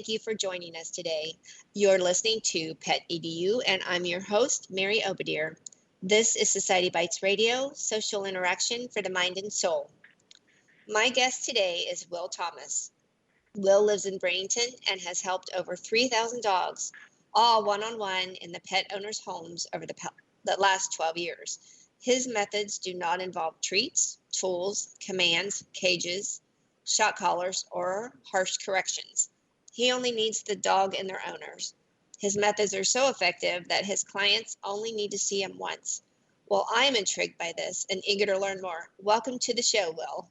thank you for joining us today. You're listening to Pet EDU, and I'm your host, Mary Obadier. This is Society Bites Radio, social interaction for the mind and soul. My guest today is Will Thomas. Will lives in Bradenton and has helped over 3,000 dogs, all one-on-one in the pet owners' homes over the last 12 years. His methods do not involve treats, tools, commands, cages, shock collars, or harsh corrections. He only needs the dog and their owners. His methods are so effective that his clients only need to see him once. Well, I'm intrigued by this and eager to learn more. Welcome to the show, Will.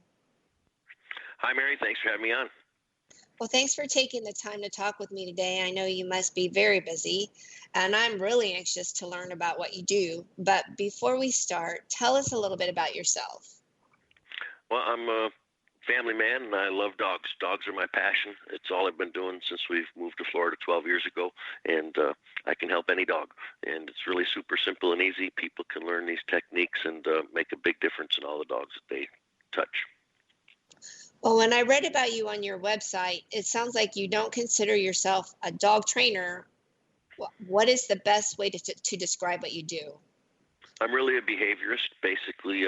Hi, Mary. Thanks for having me on. Well, thanks for taking the time to talk with me today. I know you must be very busy, and I'm really anxious to learn about what you do. But before we start, tell us a little bit about yourself. Well, I'm a family man, and I love dogs. Dogs are my passion. It's all I've been doing since we've moved to Florida 12 years ago, and I can help any dog. And it's really super simple and easy. People can learn these techniques and make a big difference in all the dogs that they touch. Well, when I read about you on your website, it sounds like you don't consider yourself a dog trainer. What is the best way to describe what you do? I'm really a behaviorist, basically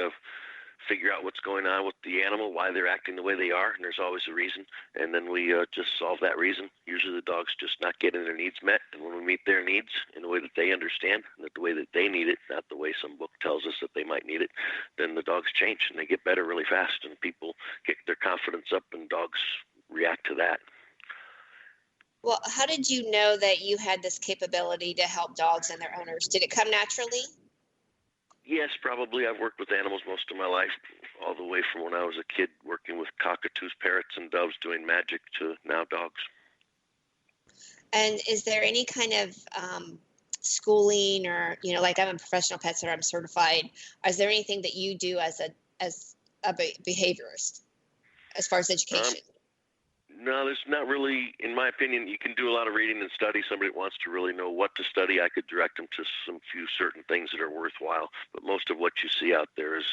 figure out what's going on with the animal, why they're acting the way they are, and there's always a reason. And then we just solve that reason. Usually the dog's just not getting their needs met, and when we meet their needs in a way that they understand, and the way that they need it, not the way some book tells us that they might need it, then the dogs change, and they get better really fast, and people get their confidence up, and dogs react to that. Well, how did you know that you had this capability to help dogs and their owners? Did it come naturally? Yes, probably. I've worked with animals most of my life, all the way from when I was a kid working with cockatoos, parrots, and doves doing magic to now dogs. And is there any kind of schooling or, like I'm a professional pet sitter, I'm certified. Is there anything that you do as a behaviorist as far as education? No, there's not really, in my opinion. You can do a lot of reading and study. Somebody wants to really know what to study, I could direct them to some few certain things that are worthwhile. But most of what you see out there is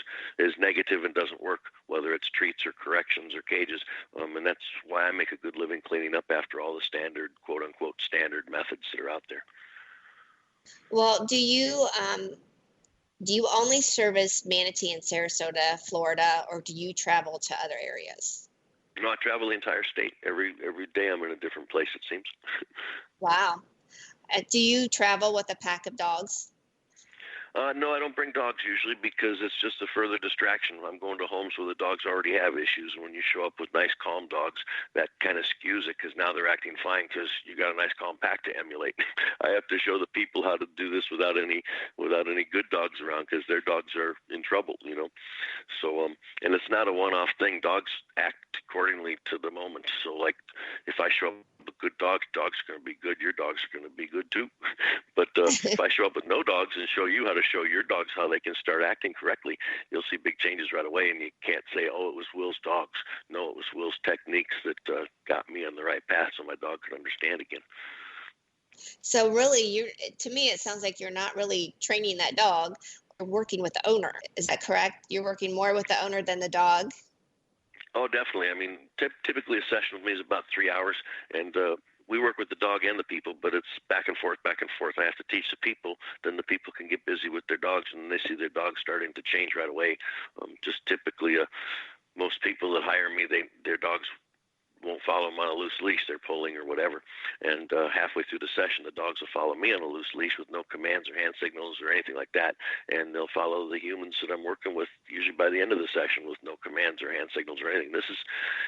negative and doesn't work, whether it's treats or corrections or cages. And that's why I make a good living cleaning up after all the standard, quote unquote, standard methods that are out there. Well, do you only service Manatee and Sarasota, Florida, or do you travel to other areas? No, I travel the entire state. Every day I'm in a different place, it seems. Wow. Do you travel with a pack of dogs? No, I don't bring dogs usually because it's just a further distraction. I'm going to homes where the dogs already have issues. And when you show up with nice, calm dogs, that kind of skews it because now they're acting fine because you got a nice, calm pack to emulate. I have to show the people how to do this without any good dogs around because their dogs are in trouble, So, and it's not a one-off thing. Dogs act accordingly to the moment. So, like, if I show up with good dogs are going to be good. Your dogs are going to be good too. But if I show up with no dogs and show you how to show your dogs how they can start acting correctly, you'll see big changes right away. And you can't say, oh, it was Will's dogs. No, it was Will's techniques that got me on the right path so my dog could understand again. So really, to me, it sounds like you're not really training that dog or working with the owner. Is that correct? You're working more with the owner than the dog? Oh, definitely. I mean, typically a session with me is about 3 hours, and we work with the dog and the people, but it's back and forth, back and forth. I have to teach the people, then the people can get busy with their dogs, and they see their dogs starting to change right away. Just typically, most people that hire me, their dogs won't follow them on a loose leash. They're pulling or whatever. And halfway through the session, the dogs will follow me on a loose leash with no commands or hand signals or anything like that. And they'll follow the humans that I'm working with, usually by the end of the session, with no commands or hand signals or anything. This is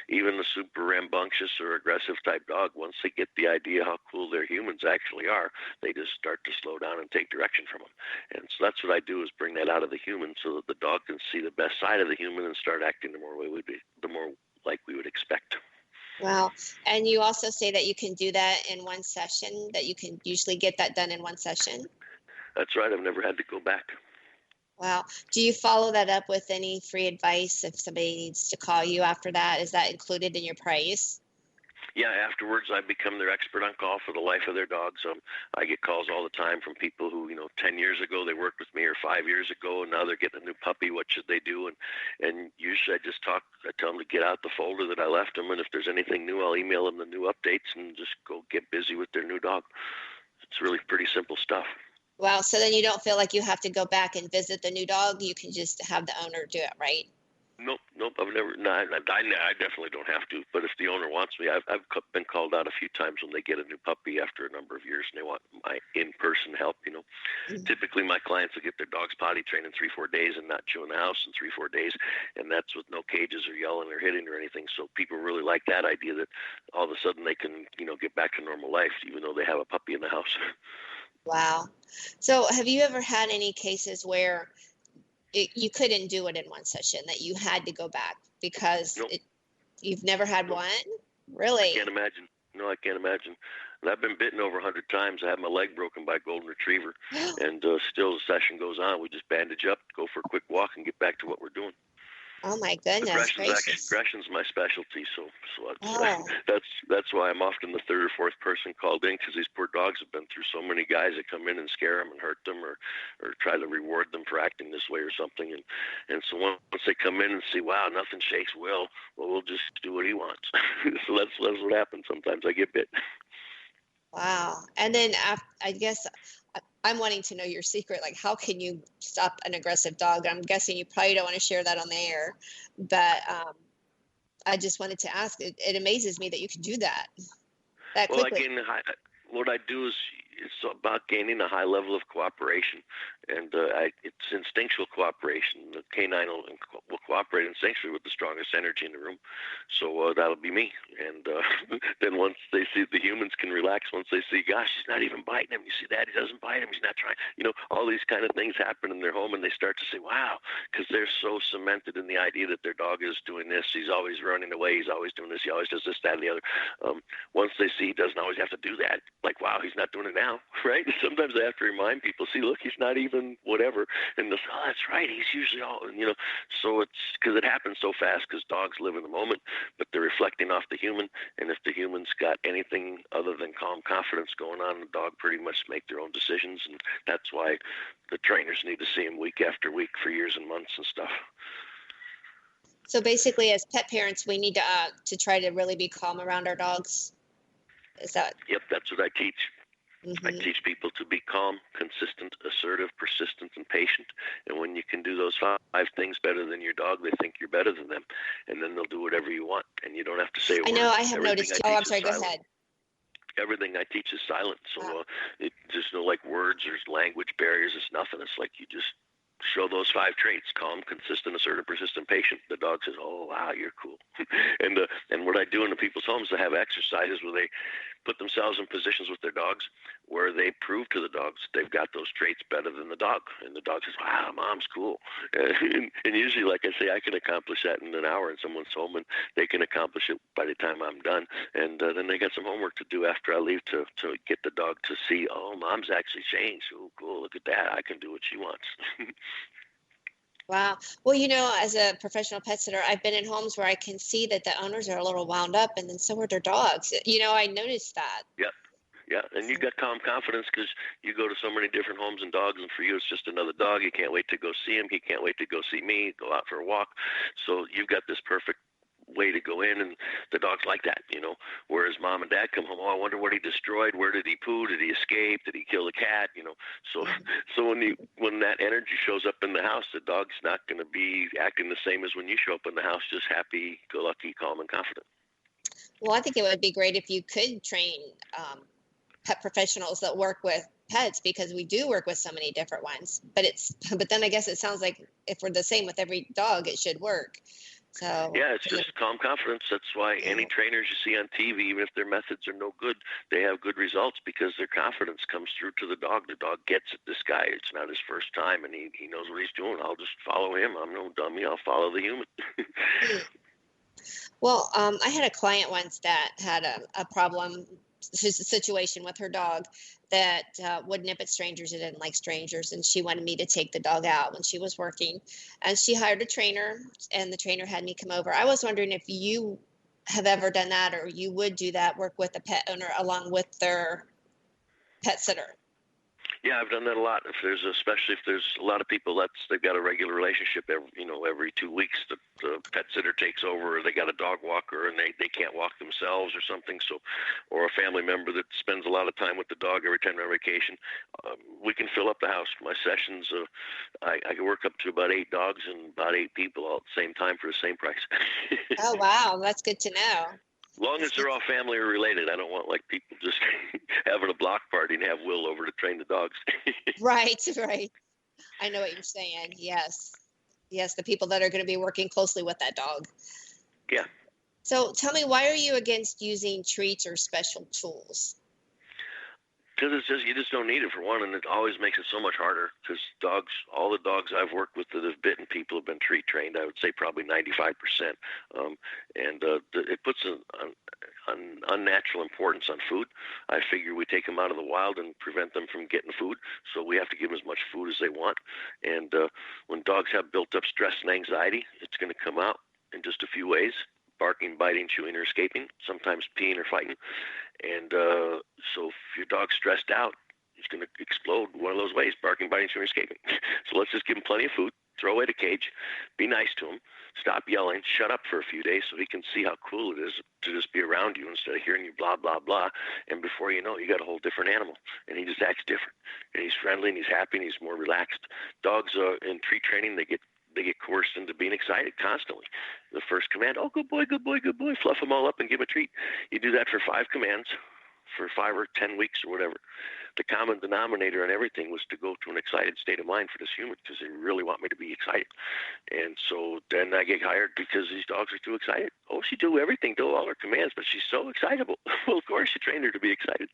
even the super rambunctious or aggressive type dog. Once they get the idea how cool their humans actually are, they just start to slow down and take direction from them. And so that's what I do, is bring that out of the human so that the dog can see the best side of the human and start acting the more like we would expect. Wow. And you also say that you can do that in one session, that you can usually get that done in one session? That's right. I've never had to go back. Wow. Do you follow that up with any free advice if somebody needs to call you after that? Is that included in your price? Yeah, afterwards I become their expert on call for the life of their dogs. I get calls all the time from people who, 10 years ago they worked with me, or 5 years ago, and now they're getting a new puppy. What should they do? And usually I tell them to get out the folder that I left them, and if there's anything new, I'll email them the new updates and just go get busy with their new dog. It's really pretty simple stuff. Wow. So then you don't feel like you have to go back and visit the new dog. You can just have the owner do it, right? Nope. I've never. No, I definitely don't have to. But if the owner wants me, I've been called out a few times when they get a new puppy after a number of years and they want my in-person help. Mm-hmm. Typically my clients will get their dogs potty trained in 3-4 days and not chew in the house in 3-4 days, and that's with no cages or yelling or hitting or anything. So people really like that idea that all of a sudden they can, get back to normal life even though they have a puppy in the house. Wow. So have you ever had any cases where you couldn't do it in one session, that you had to go back because Nope. You've never had Nope. one? Really? I can't imagine. No, I can't imagine. And I've been bitten over 100 times. I had my leg broken by a golden retriever, and still the session goes on. We just bandage up, go for a quick walk, and get back to what we're doing. Oh my goodness gracious. Aggression's my specialty, so Oh. that's why I'm often the third or fourth person called in, because these poor dogs have been through so many guys that come in and scare them and hurt them, or try to reward them for acting this way or something, and so once they come in and see, wow, nothing shakes Will, well, we'll just do what he wants. So that's what happens. Sometimes I get bit. Wow. And then I guess I'm wanting to know your secret. Like, how can you stop an aggressive dog? I'm guessing you probably don't want to share that on the air, but I just wanted to ask. It amazes me that you can do that quickly. What I do is it's about gaining a high level of cooperation, and it's instinctual cooperation. The canine will cooperate instinctually with the strongest energy in the room, so that'll be me. And then once they see the humans can relax, once they see, gosh, he's not even biting him. You see that? He doesn't bite him. He's not trying. All these kind of things happen in their home, and they start to say, wow, because they're so cemented in the idea that their dog is doing this. He's always running away. He's always doing this. He always does this, that, and the other. Once they see he doesn't always have to do that, like, wow, he's not doing it now, right? Sometimes I have to remind people, see, look, he's not even whatever. And they'll say, oh, that's right. He's usually all, so it's because it happens so fast, because dogs live in the moment, but they're reflecting off the human. And if the human's got anything other than calm confidence going on, the dog pretty much make their own decisions. And that's why the trainers need to see him week after week for years and months and stuff. So basically, as pet parents, we need to try to really be calm around our dogs. Is that? Yep, that's what I teach. Mm-hmm. I teach people to be calm, consistent, assertive, persistent, and patient. And when you can do those 5 things better than your dog, they think you're better than them. And then they'll do whatever you want. And you don't have to say a word. I know, I have noticed. Oh, I'm sorry, go ahead. Everything I teach is silent. So there's no like words or language barriers. It's nothing. It's like you just show those 5 traits: calm, consistent, assertive, persistent, patient. The dog says, oh, wow, you're cool. And what I do in the people's homes, I have exercises where they put themselves in positions with their dogs where they prove to the dogs they've got those traits better than the dog. And the dog says, wow, mom's cool. And usually, like I say, I can accomplish that in an hour in someone's home, and they can accomplish it by the time I'm done. And then they got some homework to do after I leave to get the dog to see, oh, mom's actually changed. Oh, cool, look at that. I can do what she wants. Wow. Well, as a professional pet sitter, I've been in homes where I can see that the owners are a little wound up, and then so are their dogs. I noticed that. Yeah, and you got calm confidence because you go to so many different homes and dogs, and for you it's just another dog. You can't wait to go see him. He can't wait to go see me, go out for a walk. So you've got this perfect way to go in, and the dogs like that, whereas mom and dad come home, oh, I wonder what he destroyed. Where did he poo? Did he escape? Did he kill the cat? So when that energy shows up in the house, the dog's not going to be acting the same as when you show up in the house, just happy go lucky, calm, and confident. Well, I think it would be great if you could train pet professionals that work with pets, because we do work with so many different ones, but then I guess it sounds like if we're the same with every dog, it should work. So yeah, it's just calm confidence. That's why any trainers you see on TV, even if their methods are no good, they have good results because their confidence comes through to the dog. The dog gets it. This guy, it's not his first time, and he knows what he's doing. I'll just follow him. I'm no dummy. I'll follow the human. Well, I had a client once that had a problem situation with her dog that would nip at strangers and didn't like strangers, and she wanted me to take the dog out when she was working, and she hired a trainer, and the trainer had me come over. I was wondering if you have ever done that, or you would do that, work with a pet owner along with their pet sitter? Yeah, I've done that a lot. Especially if there's a lot of people they've got a regular relationship. Every 2 weeks, the pet sitter takes over, or they got a dog walker and they can't walk themselves or something. So, or a family member that spends a lot of time with the dog every time they're on vacation. We can fill up the house. My sessions, I can work up to about 8 dogs and about 8 people all at the same time for the same price. Oh, wow. That's good to know. Long as they're all family or related. I don't want like people just having a block party and have Will over to train the dogs. Right. I know what you're saying. Yes, the people that are going to be working closely with that dog. Yeah. So tell me, why are you against using treats or special tools? Because you just don't need it, for one, and it always makes it so much harder. Because all the dogs I've worked with that have bitten people have been treat trained. I would say probably 95%, it puts an unnatural importance on food. I figure we take them out of the wild and prevent them from getting food, so we have to give them as much food as they want. And when dogs have built-up stress and anxiety, it's going to come out in just a few ways: barking, biting, chewing, or escaping, sometimes peeing or fighting. And so if your dog's stressed out, he's going to explode one of those ways: barking, biting, chewing, escaping. So let's just give him plenty of food, throw away the cage, be nice to him, stop yelling, shut up for a few days so he can see how cool it is to just be around you instead of hearing you blah, blah, blah. And before you know it, you got a whole different animal, and he just acts different. And he's friendly, and he's happy, and he's more relaxed. Dogs in treat training, they get coerced into being excited constantly. The first command: oh, good boy, good boy, good boy. Fluff them all up and give them a treat. You do that for 5 commands for 5 or 10 weeks or whatever. The common denominator on everything was to go to an excited state of mind for this human, because they really want me to be excited. And so then I get hired because these dogs are too excited. Oh, she do everything, do all her commands, but she's so excitable. Well, of course you trained her to be excited.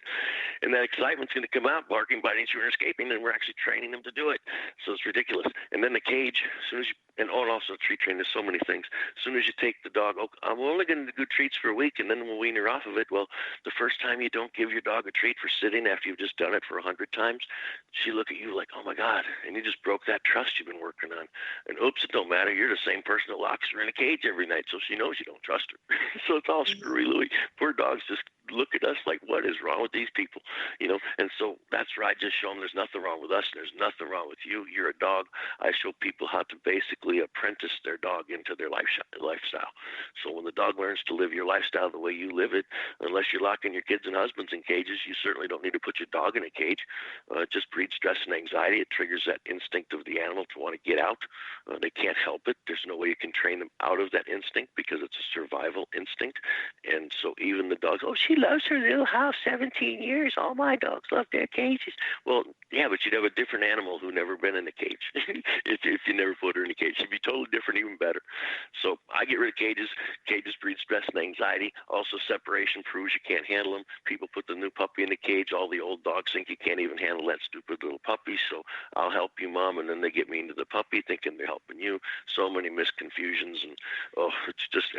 And that excitement's going to come out barking, biting, chewing, escaping, and we're actually training them to do it. So it's ridiculous. And then the cage, as soon as you, and also treat training, there's so many things. As soon as you take the dog, oh, I'm only going to do treats for a week, and then we'll wean her off of it. Well, the first time you don't give your dog a treat for sitting after you've just done it for 100 times, she look at you like, oh my God, and you just broke that trust you've been working on. And oops, it don't matter. You're the same person that locks her in a cage every night, so she knows you don't trust her. So it's all screwy-looey. Poor dogs just look at us like, what is wrong with these people? And so that's where I just show them there's nothing wrong with us, and there's nothing wrong with you. You're a dog. I show people how to basically apprentice their dog into their lifestyle. So when the dog learns to live your lifestyle the way you live it, unless you're locking your kids and husbands in cages, you certainly don't need to put your dog in a cage. It just breeds stress and anxiety. It triggers that instinct of the animal to want to get out. They can't help it. There's no way you can train them out of that instinct, because it's a survival instinct. And so even the dogs, oh, she loves her little house, 17 years. All my dogs love their cages. Well, yeah, but you'd have a different animal who never been in a cage if you never put her in a cage. She'd be totally different, even better. So I get rid of cages. Cages breed stress and anxiety. Also, separation proves you can't handle them. People put the new puppy in the cage. All the old dogs think you can't even handle that stupid little puppy. So I'll help you, Mom. And then they get me into the puppy thinking they're helping you. So many misconfusions. And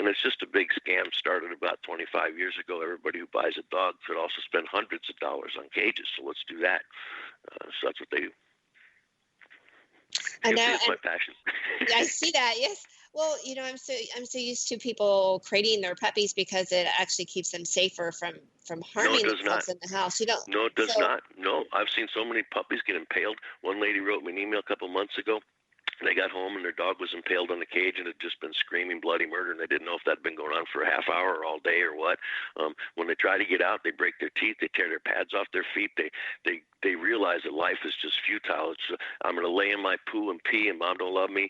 it's just a big scam started about 25 years ago. Everybody who buys a dog could also spend hundreds of dollars on cages. So let's do that. So that's what they do. I know. It's my passion. Yeah, I see that. Yes. Well, I'm so used to people crating their puppies because it actually keeps them safer from harming themselves in the house. No, it does not. No, I've seen so many puppies get impaled. One lady wrote me an email a couple months ago. They got home and their dog was impaled on the cage and had just been screaming bloody murder, and they didn't know if that had been going on for a half hour or all day or what. When they try to get out, they break their teeth, they tear their pads off their feet, they realize that life is just futile. It's I'm going to lay in my poo and pee, and Mom don't love me.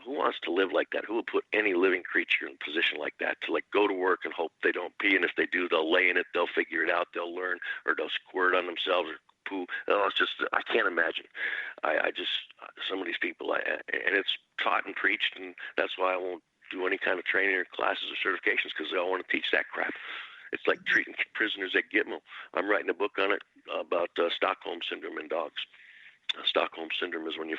Who wants to live like that? Who would put any living creature in a position like that, to like go to work and hope they don't pee, and if they do, they'll lay in it, they'll figure it out, they'll learn, or they'll squirt on themselves or poo. It's just, I can't imagine. Some of these people, and it's taught and preached, and that's why I won't do any kind of training or classes or certifications, because they all want to teach that crap. It's like treating prisoners at Gitmo. I'm writing a book on it about Stockholm Syndrome in dogs. Stockholm Syndrome is when you